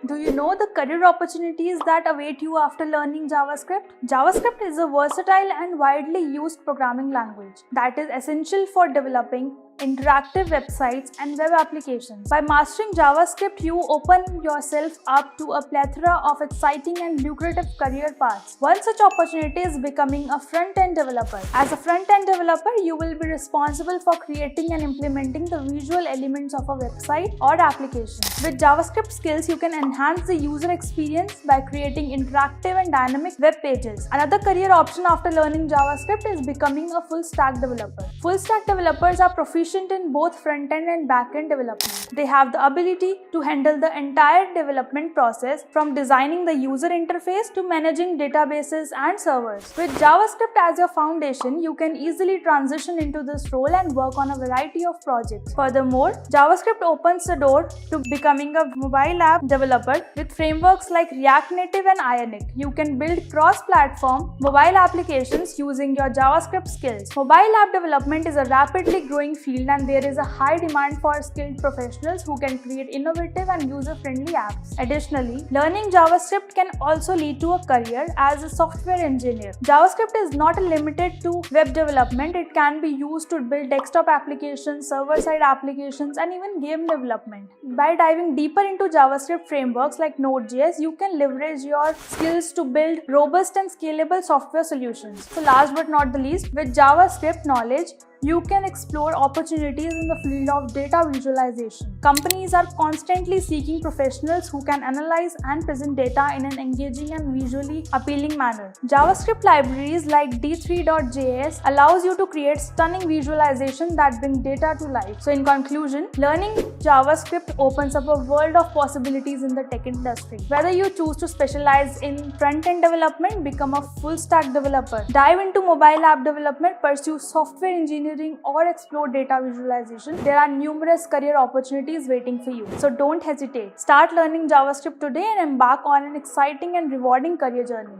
Do you know the career opportunities that await you after learning JavaScript? JavaScript is a versatile and widely used programming language that is essential for developing interactive websites and web applications. By mastering JavaScript, you open yourself up to a plethora of exciting and lucrative career paths. One such opportunity is becoming a front-end developer. As a front-end developer, you will be responsible for creating and implementing the visual elements of a website or application. With JavaScript skills, you can enhance the user experience by creating interactive and dynamic web pages. Another career option after learning JavaScript is becoming a full-stack developer. Full-stack developers are proficient in both front-end and back-end development. They have the ability to handle the entire development process from designing the user interface to managing databases and servers. With JavaScript as your foundation, you can easily transition into this role and work on a variety of projects. Furthermore, JavaScript opens the door to becoming a mobile app developer with frameworks like React Native and Ionic. You can build cross-platform mobile applications using your JavaScript skills. Mobile app development is a rapidly growing field, and there is a high demand for skilled professionals who can create innovative and user-friendly apps. Additionally, learning JavaScript can also lead to a career as a software engineer. JavaScript is not limited to web development. It can be used to build desktop applications, server-side applications, and even game development. By diving deeper into JavaScript frameworks like Node.js, you can leverage your skills to build robust and scalable software solutions. So last but not the least, with JavaScript knowledge, you can explore opportunities in the field of data visualization. Companies are constantly seeking professionals who can analyze and present data in an engaging and visually appealing manner. JavaScript libraries like D3.js allows you to create stunning visualization that bring data to life. So in conclusion, learning JavaScript opens up a world of possibilities in the tech industry. Whether you choose to specialize in front-end development, become a full-stack developer, dive into mobile app development, pursue software engineering, or explore data visualization, there are numerous career opportunities waiting for you. So don't hesitate. Start learning JavaScript today and embark on an exciting and rewarding career journey.